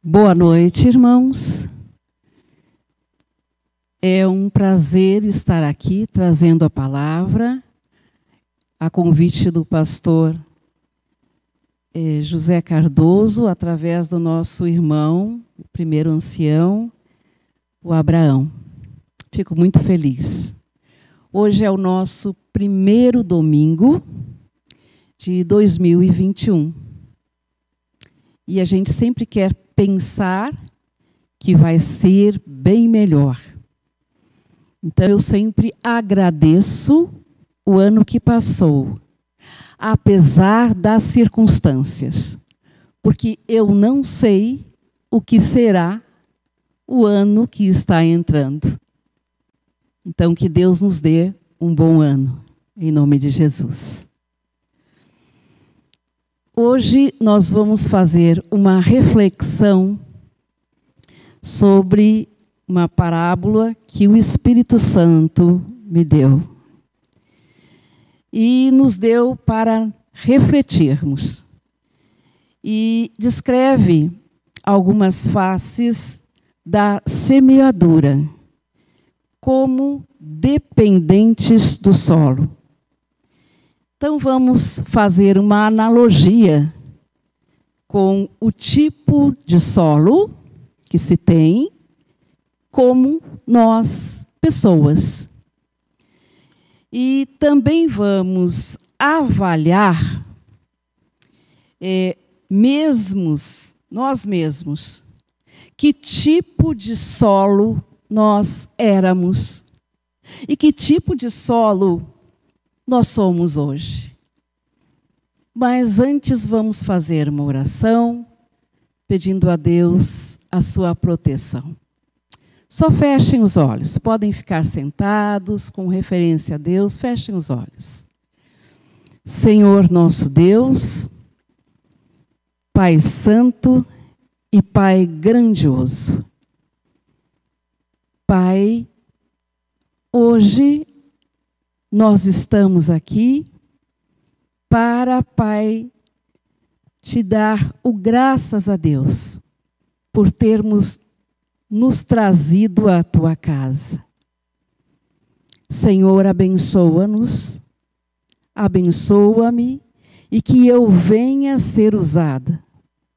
Boa noite, irmãos. É um prazer estar aqui trazendo a palavra, a convite do pastor José Cardoso, através do nosso irmão, o primeiro ancião, o Abraão. Fico muito feliz. Hoje é o nosso primeiro domingo de 2021. E a gente sempre quer pensar que vai ser bem melhor. Então, eu sempre agradeço o ano que passou, apesar das circunstâncias, porque eu não sei o que será o ano que está entrando. Então, que Deus nos dê um bom ano, em nome de Jesus. Hoje nós vamos fazer uma reflexão sobre uma parábola que o Espírito Santo me deu. E nos deu para refletirmos. E descreve algumas faces da semeadura como dependentes do solo. Então, vamos fazer uma analogia com o tipo de solo que se tem, como nós, pessoas. E também vamos avaliar nós mesmos, que tipo de solo nós éramos e que tipo de solo nós somos hoje. Mas antes vamos fazer uma oração, pedindo a Deus a sua proteção. Só fechem os olhos, podem ficar sentados com referência a Deus, fechem os olhos. Senhor nosso Deus, Pai Santo e Pai grandioso. Pai, hoje nós estamos aqui para, Pai, te dar o graças a Deus por termos nos trazido à tua casa. Senhor, abençoa-nos, abençoa-me e que eu venha ser usada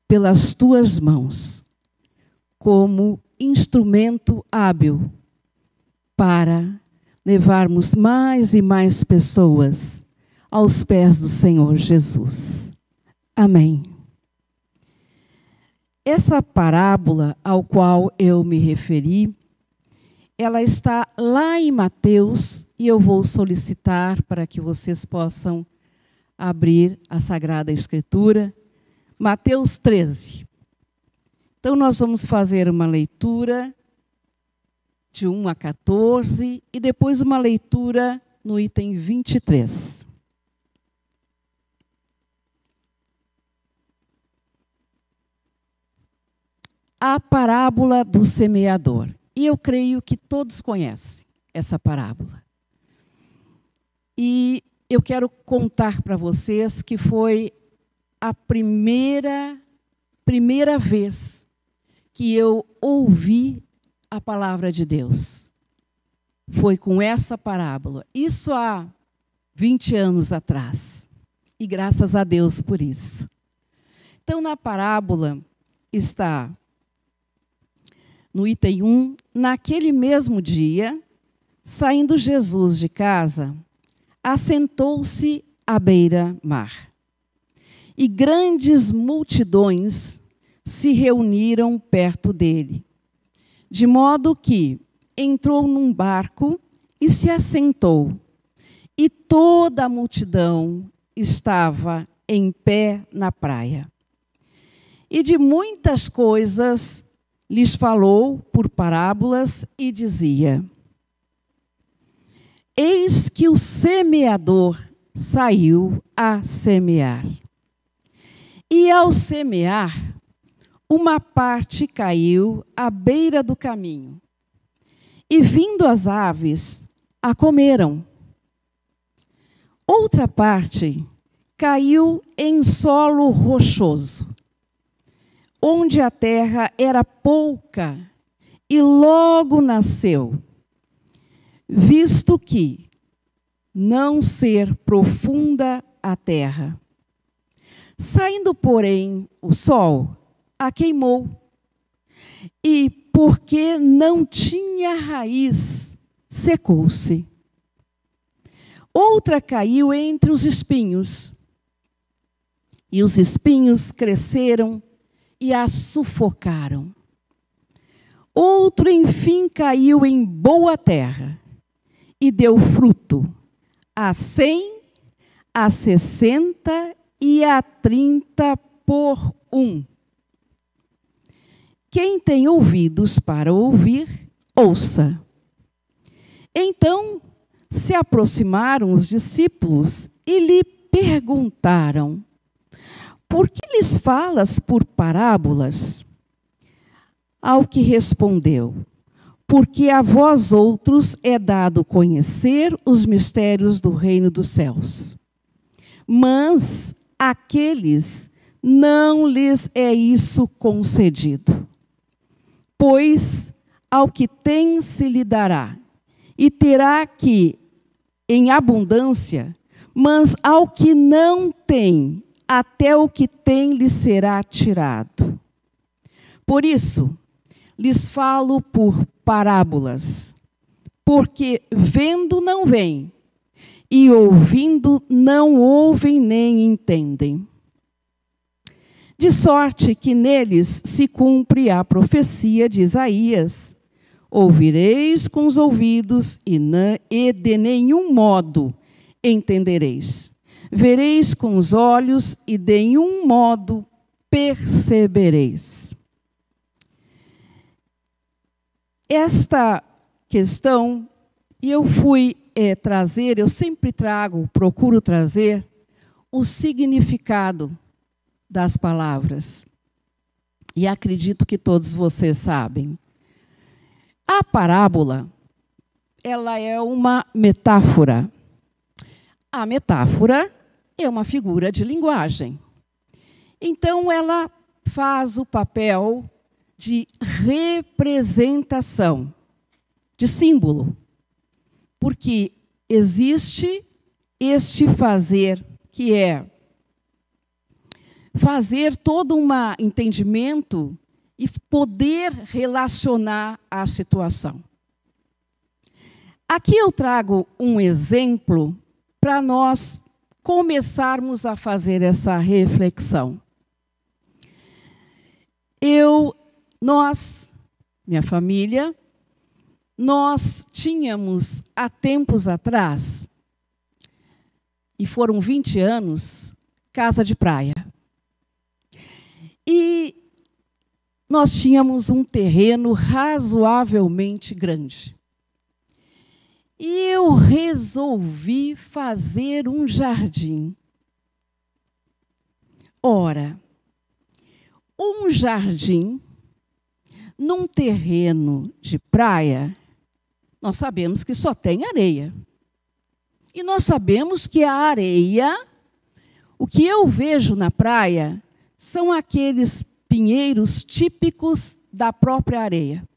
pelas tuas mãos como instrumento hábil para levarmos mais e mais pessoas aos pés do Senhor Jesus. Amém. Essa parábola ao qual eu me referi, ela está lá em Mateus, e eu vou solicitar para que vocês possam abrir a Sagrada Escritura, Mateus 13. Então, nós vamos fazer uma leitura de 1 a 14, e depois uma leitura no item 23. A parábola do semeador. E eu creio que todos conhecem essa parábola. E eu quero contar para vocês que foi a primeira vez que eu ouvi a palavra de Deus. Foi com essa parábola. Isso há 20 anos atrás. E graças a Deus por isso. Então, na parábola está, no item 1, naquele mesmo dia, saindo Jesus de casa, assentou-se à beira-mar. E grandes multidões se reuniram perto dele. De modo que entrou num barco e se assentou, e toda a multidão estava em pé na praia. E de muitas coisas lhes falou por parábolas e dizia: Eis que o semeador saiu a semear. E ao semear, uma parte caiu à beira do caminho, e vindo as aves, a comeram. Outra parte caiu em solo rochoso, onde a terra era pouca, e logo nasceu, visto que não ser profunda a terra. Saindo, porém, o sol, a queimou, e porque não tinha raiz, secou-se. Outra caiu entre os espinhos, e os espinhos cresceram e a sufocaram. Outro, enfim, caiu em boa terra, e deu fruto, a 100, a 60 e a 30 por um. Quem tem ouvidos para ouvir, ouça. Então se aproximaram os discípulos e lhe perguntaram: por que lhes falas por parábolas? Ao que respondeu: porque a vós outros é dado conhecer os mistérios do reino dos céus. Mas àqueles não lhes é isso concedido. Pois ao que tem se lhe dará, e terá que em abundância, mas ao que não tem, até o que tem lhe será tirado. Por isso, lhes falo por parábolas, porque vendo não veem, e ouvindo não ouvem nem entendem. De sorte que neles se cumpre a profecia de Isaías: ouvireis com os ouvidos e de nenhum modo entendereis. Vereis com os olhos e de nenhum modo percebereis. Esta questão eu fui trazer, eu sempre procuro trazer o significado das palavras. E acredito que todos vocês sabem. A parábola, ela é uma metáfora. A metáfora é uma figura de linguagem. Então, ela faz o papel de representação, de símbolo. Porque existe este fazer, que é fazer todo um entendimento e poder relacionar a situação. Aqui eu trago um exemplo para nós começarmos a fazer essa reflexão. Minha família, nós tínhamos há tempos atrás, e foram 20 anos, casa de praia. E nós tínhamos um terreno razoavelmente grande. E eu resolvi fazer um jardim. Ora, um jardim num terreno de praia, nós sabemos que só tem areia. E nós sabemos que a areia, o que eu vejo na praia, são aqueles pinheiros típicos da própria areia.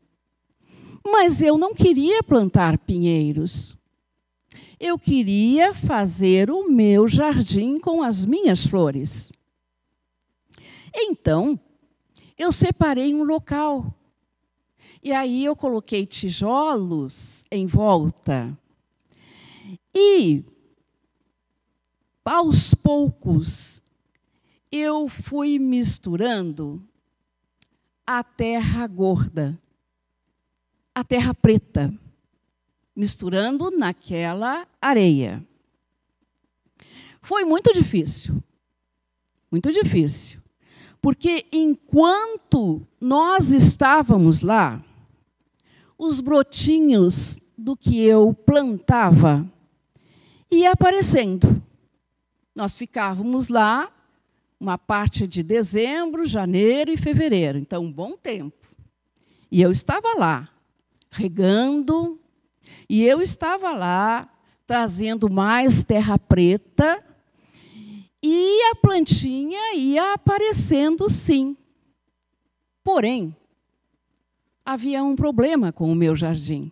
Mas eu não queria plantar pinheiros. Eu queria fazer o meu jardim com as minhas flores. Então, eu separei um local. E aí eu coloquei tijolos em volta. E, aos poucos, eu fui misturando a terra gorda, a terra preta, misturando naquela areia. Foi muito difícil, porque enquanto nós estávamos lá, os brotinhos do que eu plantava ia aparecendo. Nós ficávamos lá uma parte de dezembro, janeiro e fevereiro. Então, um bom tempo. E eu estava lá, regando, e eu estava lá, trazendo mais terra preta, e a plantinha ia aparecendo, sim. Porém, havia um problema com o meu jardim.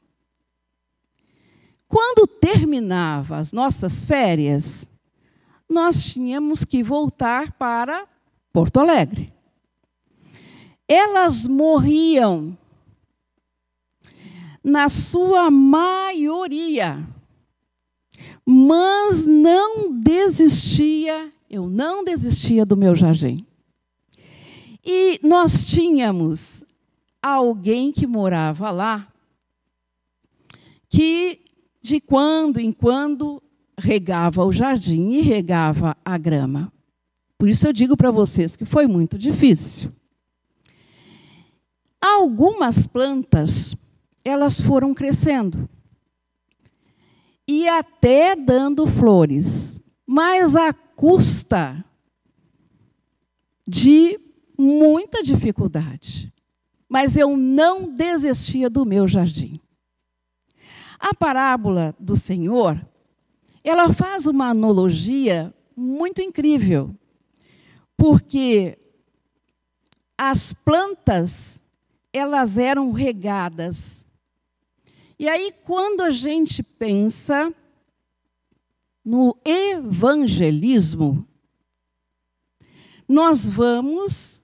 Quando terminava as nossas férias, nós tínhamos que voltar para Porto Alegre. Elas morriam, na sua maioria, mas eu não desistia do meu jardim. E nós tínhamos alguém que morava lá, que de quando em quando regava o jardim e regava a grama. Por isso eu digo para vocês que foi muito difícil. Algumas plantas, elas foram crescendo e até dando flores, mas à custa de muita dificuldade. Mas eu não desistia do meu jardim. A parábola do Senhor, ela faz uma analogia muito incrível, porque as plantas, elas eram regadas. E aí, quando a gente pensa no evangelismo, nós vamos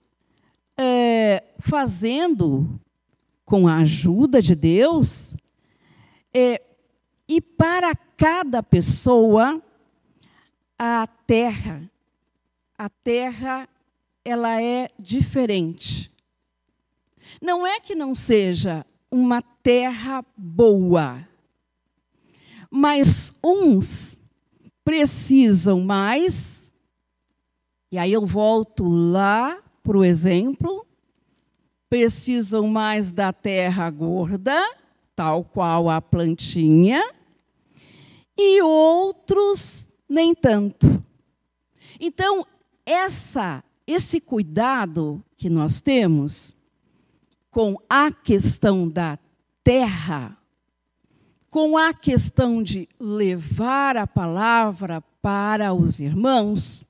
fazendo, com a ajuda de Deus, e para cada pessoa, a terra, ela é diferente. Não é que não seja uma terra boa, mas uns precisam mais, e aí eu volto lá para o exemplo, precisam mais da terra gorda, tal qual a plantinha, e outros nem tanto. Então, esse cuidado que nós temos com a questão da terra, com a questão de levar a palavra para os irmãos,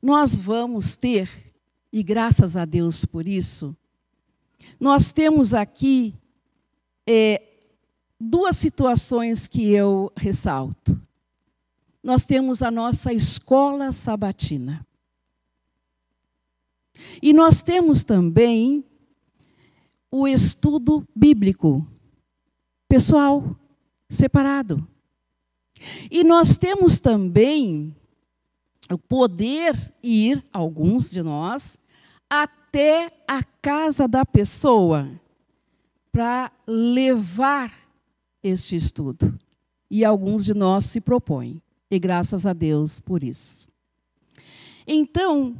nós vamos ter, e graças a Deus por isso, nós temos aqui duas situações que eu ressalto. Nós temos a nossa escola sabatina. E nós temos também o estudo bíblico, pessoal, separado. E nós temos também o poder ir, alguns de nós, até a casa da pessoa para levar este estudo. E alguns de nós se propõem. E graças a Deus por isso. Então,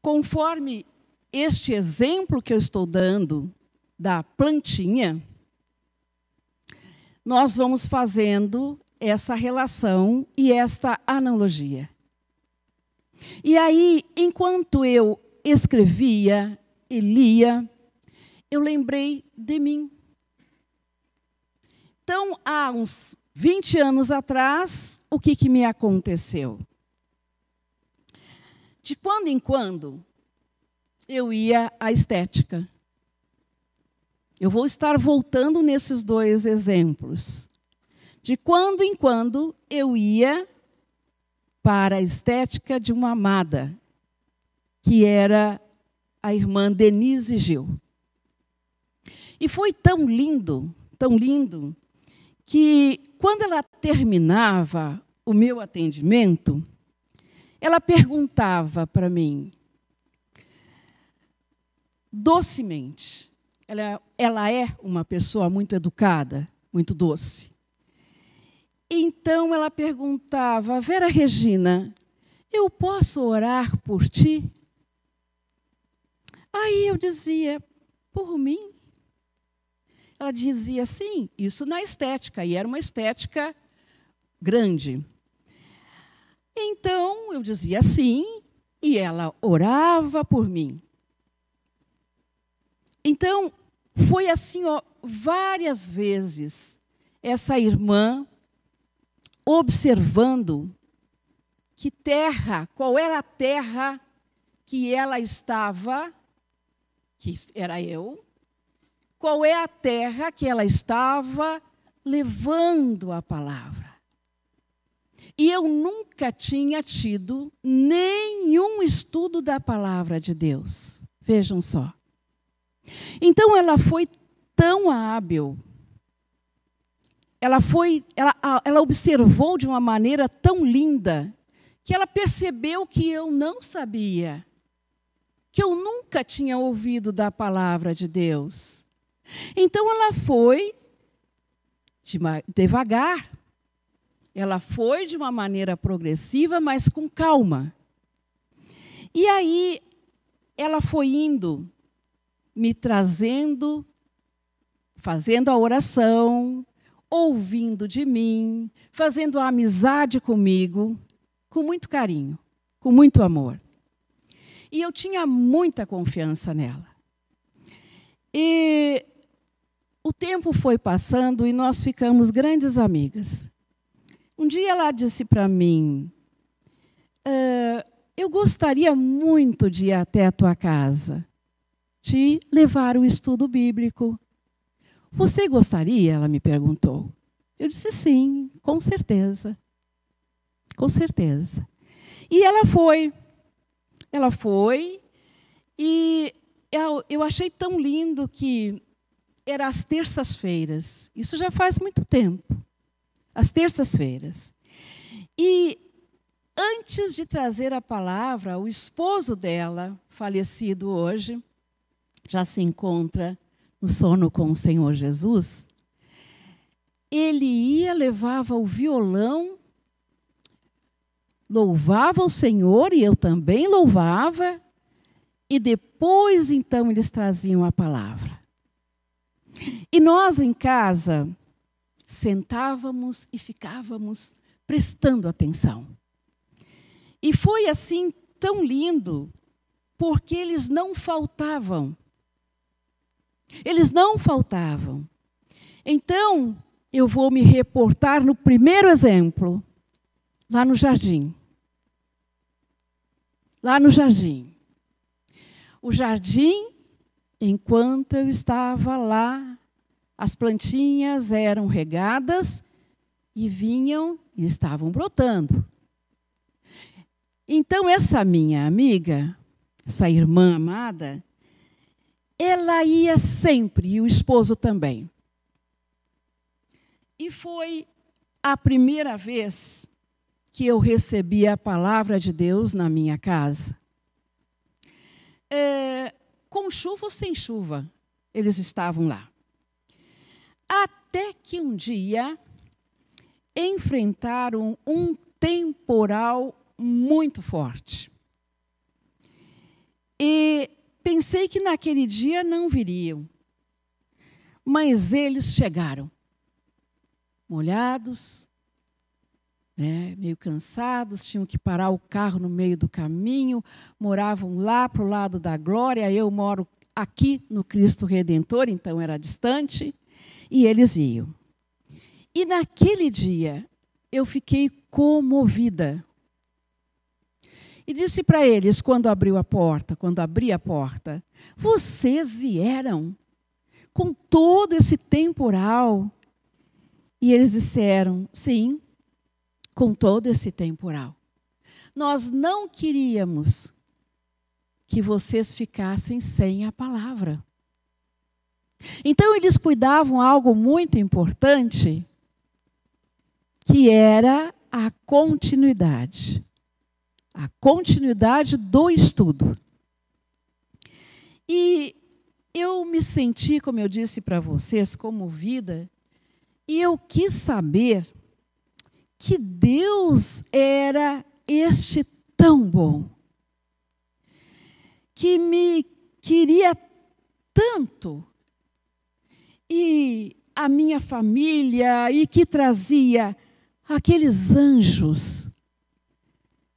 conforme este exemplo que eu estou dando da plantinha, nós vamos fazendo essa relação e esta analogia. E aí, enquanto eu escrevia e lia, eu lembrei de mim. Então, há uns 20 anos atrás, o que me aconteceu? De quando em quando, eu ia à estética. Eu vou estar voltando nesses dois exemplos. De quando em quando, eu ia para a estética de uma amada, que era a irmã Denise Gil. E foi tão lindo, que quando ela terminava o meu atendimento, ela perguntava para mim, docemente, ela é uma pessoa muito educada, muito doce. Então ela perguntava, Vera Regina, eu posso orar por ti? Aí eu dizia, por mim? Ela dizia, sim, isso na estética, e era uma estética grande. Então, eu dizia sim, e ela orava por mim. Então, foi assim, várias vezes, essa irmã observando qual era a terra que ela estava que era eu, qual é a terra que ela estava levando a palavra. E eu nunca tinha tido nenhum estudo da palavra de Deus. Vejam só. Então ela foi tão hábil, ela observou de uma maneira tão linda, que ela percebeu que eu não sabia, que eu nunca tinha ouvido da palavra de Deus. Então ela foi devagar, ela foi de uma maneira progressiva, mas com calma. E aí ela foi indo, me trazendo, fazendo a oração, ouvindo de mim, fazendo a amizade comigo, com muito carinho, com muito amor. E eu tinha muita confiança nela. E o tempo foi passando e nós ficamos grandes amigas. Um dia ela disse para mim, eu gostaria muito de ir até a tua casa, te levar o estudo bíblico. Você gostaria? Ela me perguntou. Eu disse sim, com certeza. Com certeza. E ela foi. Ela foi e eu achei tão lindo que era às terças-feiras. Isso já faz muito tempo. Às terças-feiras. E antes de trazer a palavra, o esposo dela, falecido hoje, já se encontra no sono com o Senhor Jesus. Ele ia, levava o violão, louvava o Senhor, e eu também louvava, e depois, então, eles traziam a palavra. E nós, em casa, sentávamos e ficávamos prestando atenção. E foi assim tão lindo, porque eles não faltavam. Eles não faltavam. Então, eu vou me reportar no primeiro exemplo, lá no jardim. Lá no jardim. O jardim, enquanto eu estava lá, as plantinhas eram regadas e vinham e estavam brotando. Então, essa minha amiga, essa irmã amada, ela ia sempre, e o esposo também. E foi a primeira vez que eu recebi a palavra de Deus na minha casa. Com chuva ou sem chuva, eles estavam lá. Até que um dia enfrentaram um temporal muito forte. E pensei que naquele dia não viriam. Mas eles chegaram. Molhados, né, meio cansados, tinham que parar o carro no meio do caminho, moravam lá para o lado da glória, eu moro aqui no Cristo Redentor, então era distante, e eles iam. E naquele dia, eu fiquei comovida. E disse para eles, quando abri a porta, vocês vieram com todo esse temporal. E eles disseram, sim, com todo esse temporal. Nós não queríamos que vocês ficassem sem a palavra. Então, eles cuidavam algo muito importante, que era a continuidade. A continuidade do estudo. E eu me senti, como eu disse para vocês, comovida, e eu quis saber que Deus era este tão bom, que me queria tanto, e a minha família, e que trazia aqueles anjos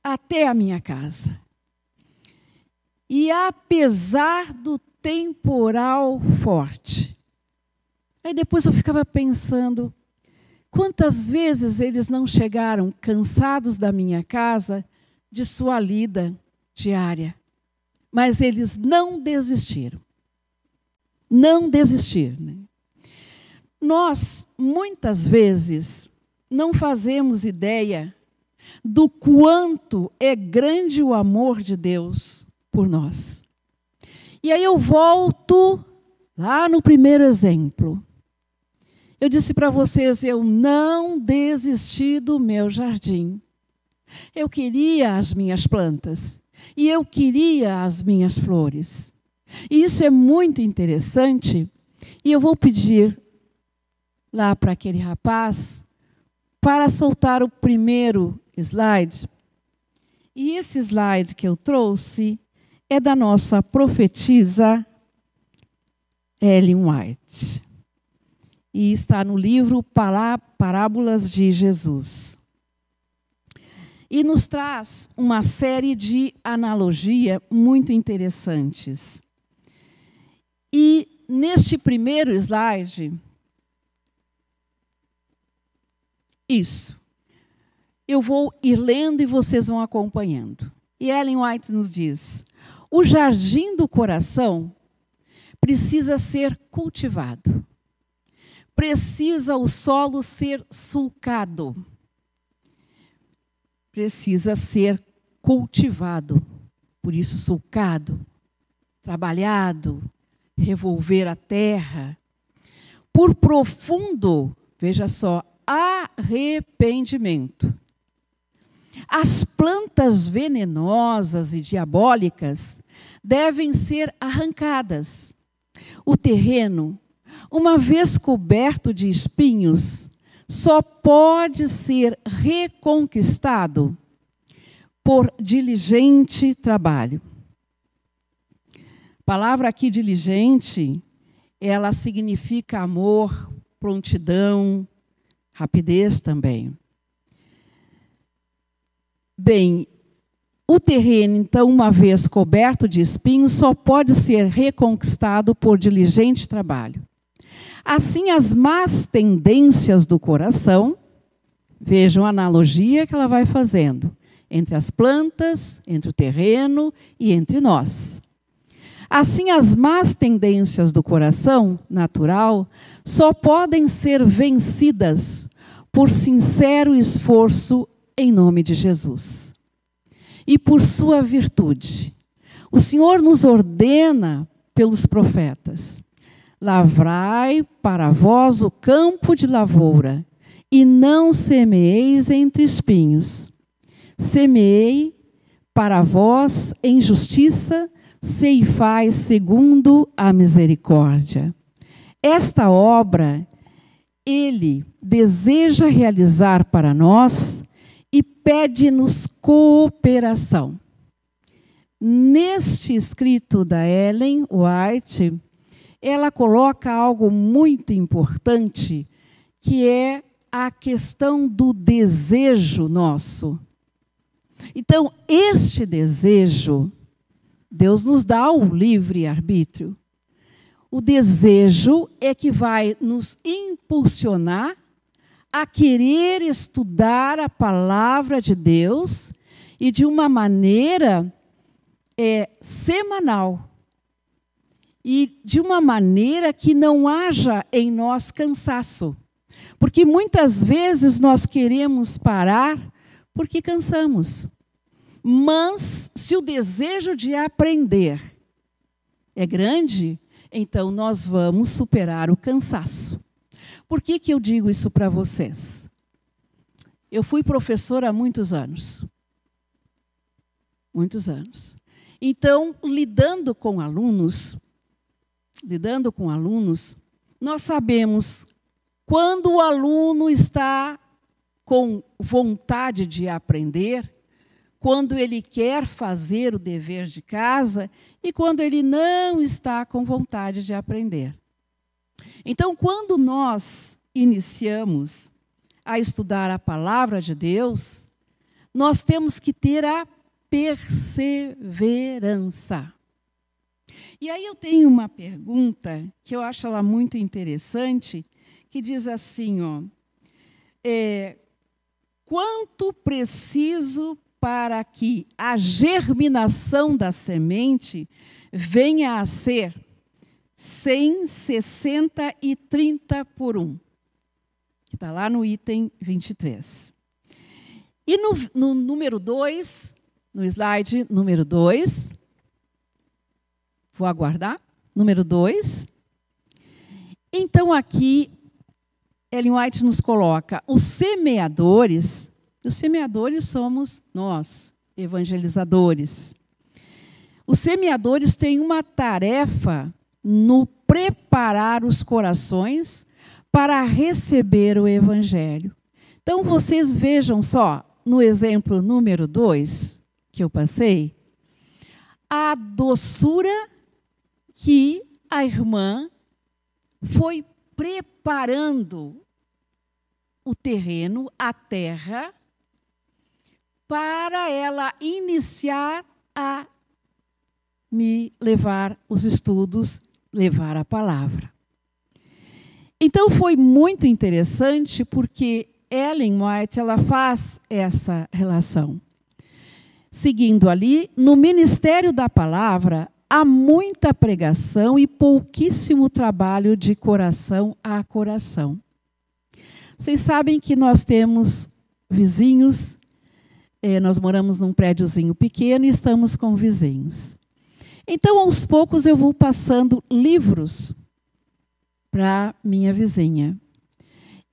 até a minha casa. E apesar do temporal forte, aí depois eu ficava pensando, quantas vezes eles não chegaram cansados da minha casa, de sua lida diária, mas eles não desistiram. Não desistir. Nós, muitas vezes, não fazemos ideia do quanto é grande o amor de Deus por nós. E aí eu volto lá no primeiro exemplo. Eu disse para vocês, eu não desisti do meu jardim. Eu queria as minhas plantas e eu queria as minhas flores. E isso é muito interessante. E eu vou pedir lá para aquele rapaz para soltar o primeiro slide. E esse slide que eu trouxe é da nossa profetisa Ellen White. E está no livro Parábolas de Jesus. E nos traz uma série de analogias muito interessantes. E neste primeiro slide, isso. Eu vou ir lendo e vocês vão acompanhando. E Ellen White nos diz: o jardim do coração precisa ser cultivado. Precisa o solo ser sulcado. Precisa ser cultivado. Por isso, sulcado, trabalhado, revolver a terra. Por profundo, veja só, arrependimento. As plantas venenosas e diabólicas devem ser arrancadas. O terreno, uma vez coberto de espinhos, só pode ser reconquistado por diligente trabalho. A palavra aqui diligente, ela significa amor, prontidão, rapidez também. Bem, o terreno, então, uma vez coberto de espinhos, só pode ser reconquistado por diligente trabalho. Assim, as más tendências do coração, vejam a analogia que ela vai fazendo entre as plantas, entre o terreno e entre nós. Assim, as más tendências do coração natural só podem ser vencidas por sincero esforço em nome de Jesus. E por sua virtude. O Senhor nos ordena pelos profetas: lavrai para vós o campo de lavoura, e não semeeis entre espinhos. Semeei para vós em justiça, ceifai segundo a misericórdia. Esta obra Ele deseja realizar para nós e pede-nos cooperação. Neste escrito da Ellen White, ela coloca algo muito importante, que é a questão do desejo nosso. Então, este desejo, Deus nos dá o livre-arbítrio. O desejo é que vai nos impulsionar a querer estudar a palavra de Deus e de uma maneira semanal. E de uma maneira que não haja em nós cansaço. Porque muitas vezes nós queremos parar porque cansamos. Mas se o desejo de aprender é grande, então nós vamos superar o cansaço. Por que eu digo isso para vocês? Eu fui professora há muitos anos. Muitos anos. Então, lidando com alunos, nós sabemos quando o aluno está com vontade de aprender, quando ele quer fazer o dever de casa e quando ele não está com vontade de aprender. Então, quando nós iniciamos a estudar a palavra de Deus, nós temos que ter a perseverança. E aí eu tenho uma pergunta que eu acho ela muito interessante, que diz assim, quanto preciso para que a germinação da semente venha a ser 100, 60 e 30 por 1. Que está lá no item 23. E no número 2, no slide número 2, vou aguardar, número 2. Então, aqui, Ellen White nos coloca os semeadores somos nós, evangelizadores. Os semeadores têm uma tarefa no preparar os corações para receber o evangelho. Então, vocês vejam só, no exemplo número 2, que eu passei, a doçura que a irmã foi preparando o terreno, a terra, para ela iniciar a me levar os estudos, levar a palavra. Então, foi muito interessante, porque Ellen White ela faz essa relação. Seguindo ali, no ministério da palavra, há muita pregação e pouquíssimo trabalho de coração a coração. Vocês sabem que nós temos vizinhos, nós moramos num prédiozinho pequeno e estamos com vizinhos. Então, aos poucos, eu vou passando livros para minha vizinha.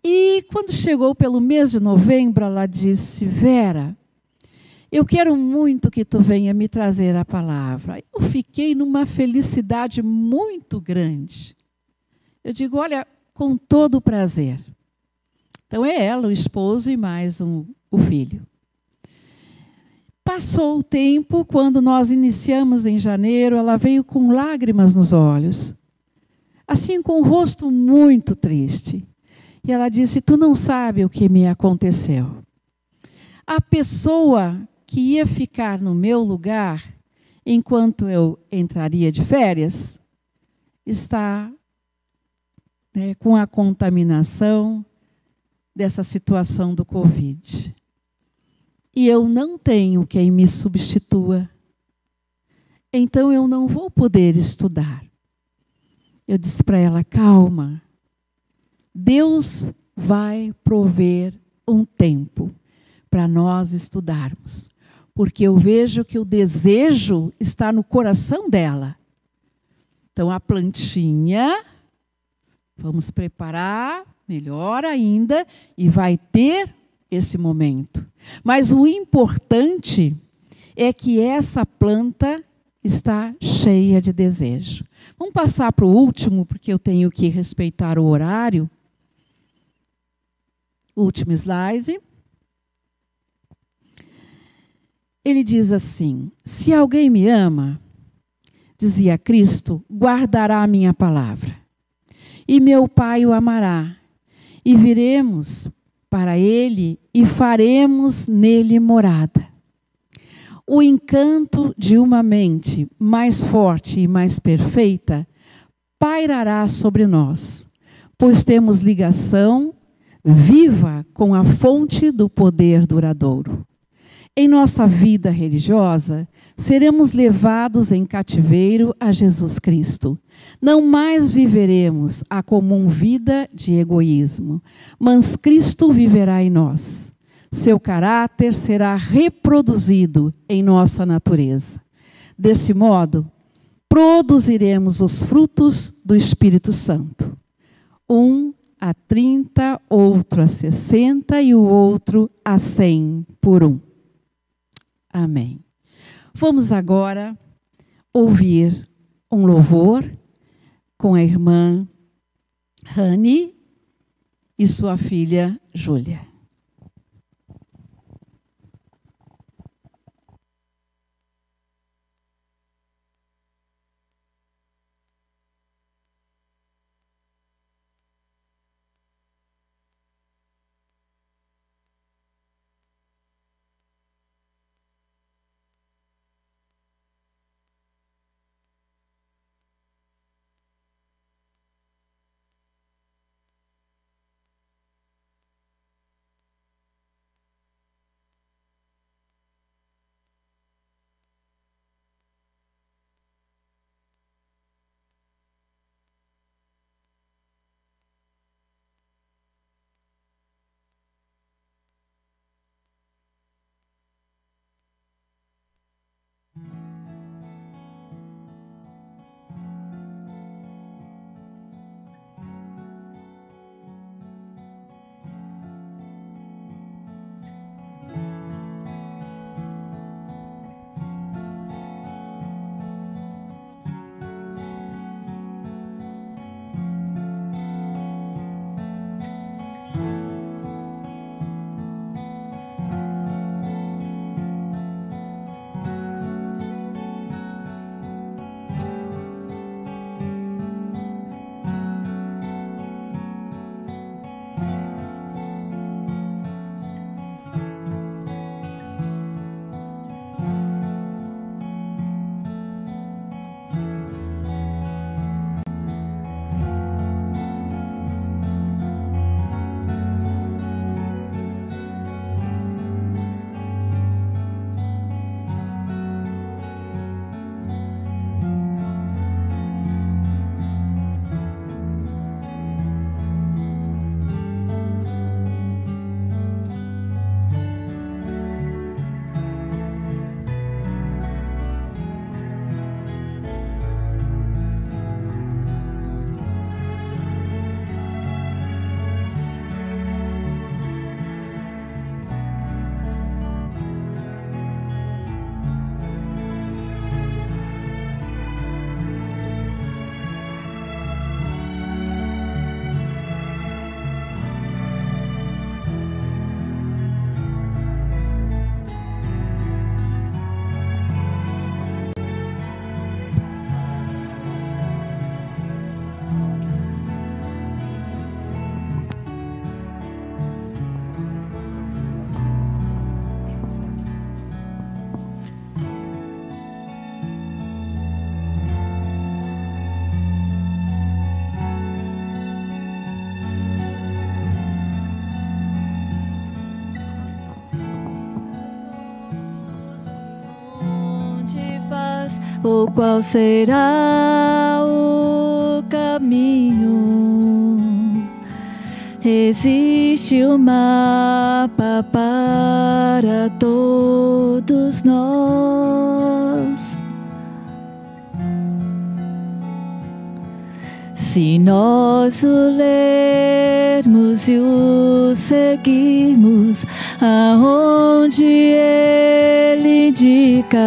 E quando chegou pelo mês de novembro, ela disse: Vera, eu quero muito que tu venha me trazer a palavra. Eu fiquei numa felicidade muito grande. Eu digo: olha, com todo o prazer. Então é ela, o esposo e mais o filho. Passou o tempo, quando nós iniciamos em janeiro, ela veio com lágrimas nos olhos, assim com o rosto muito triste. E ela disse: tu não sabe o que me aconteceu. A pessoa que ia ficar no meu lugar, enquanto eu entraria de férias, está com a contaminação dessa situação do Covid. E eu não tenho quem me substitua. Então eu não vou poder estudar. Eu disse para ela: calma. Deus vai prover um tempo para nós estudarmos. Porque eu vejo que o desejo está no coração dela. Então a plantinha, vamos preparar melhor ainda e vai ter esse momento. Mas o importante é que essa planta está cheia de desejo. Vamos passar para o último, porque eu tenho que respeitar o horário. Último slide. Ele diz assim: se alguém me ama, dizia Cristo, guardará a minha palavra. E meu Pai o amará. E viremos para ele e faremos nele morada. O encanto de uma mente mais forte e mais perfeita pairará sobre nós, pois temos ligação viva com a fonte do poder duradouro. Em nossa vida religiosa, seremos levados em cativeiro a Jesus Cristo. Não mais viveremos a comum vida de egoísmo, mas Cristo viverá em nós. Seu caráter será reproduzido em nossa natureza. Desse modo, produziremos os frutos do Espírito Santo. Um a 30, outro a 60 e o outro a 100 por 1. Amém. Vamos agora ouvir um louvor com a irmã Rani e sua filha Júlia. ou qual será o caminho. Existe um mapa para todos nós. Se nós o lermos e o seguirmos aonde ele indica,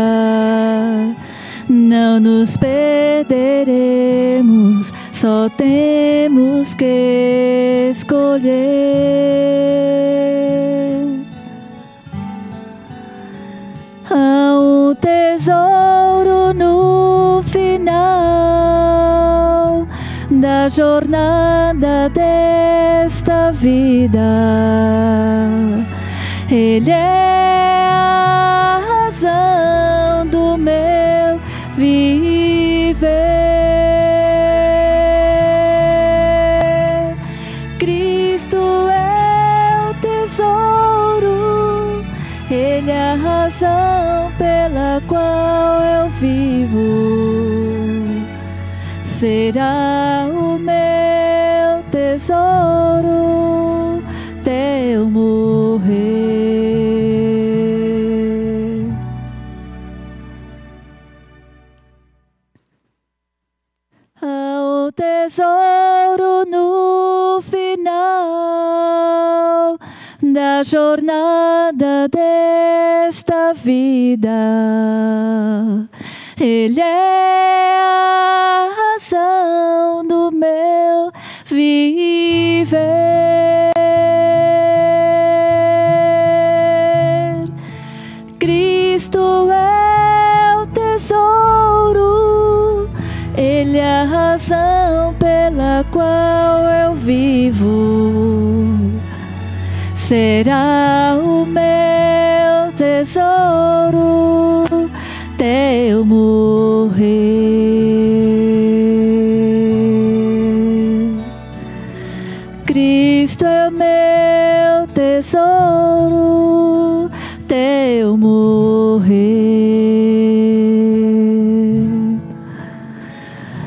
não nos perderemos, só temos que escolher. Há um tesouro no final da jornada desta vida. Ele é a razão do meu viver. Cristo é o tesouro, Ele é a razão pela qual eu vivo. Será o meu tesouro até eu morrer. Há um tesouro no final da jornada desta vida. Ele é a razão do meu viver. Cristo é o tesouro, Ele é a razão pela qual eu vivo. Será o meu tesouro até eu morrer. Cristo é o meu tesouro até eu morrer.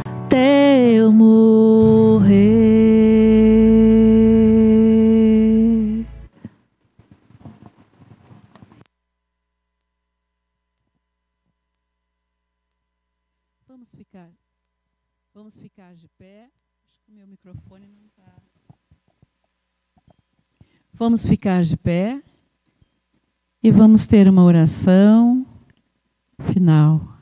Até eu morrer. Vamos ficar de pé. Acho que o meu microfone não está. Vamos ficar de pé e vamos ter uma oração final.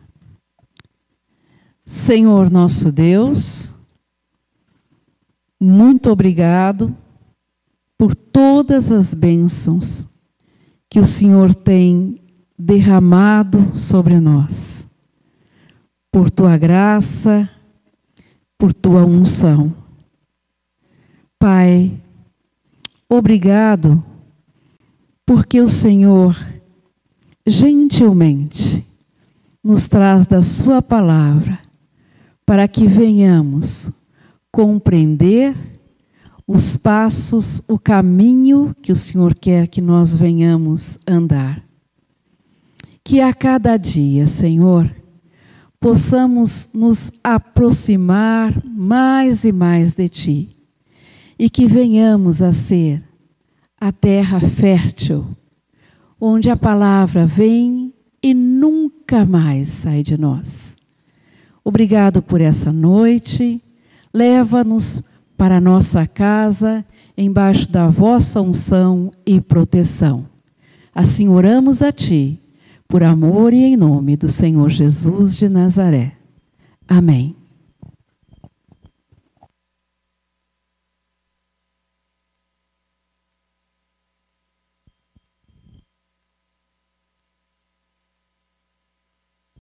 Senhor nosso Deus, muito obrigado por todas as bênçãos que o Senhor tem derramado sobre nós, por tua graça, por tua unção. Pai, obrigado, porque o Senhor gentilmente nos traz da sua palavra para que venhamos compreender os passos, o caminho que o Senhor quer que nós venhamos andar. Que a cada dia, Senhor, possamos nos aproximar mais e mais de Ti e que venhamos a ser a terra fértil, onde a palavra vem e nunca mais sai de nós. Obrigado por essa noite. Leva-nos para a nossa casa, embaixo da vossa unção e proteção. Assim oramos a Ti, por amor e em nome do Senhor Jesus de Nazaré. Amém.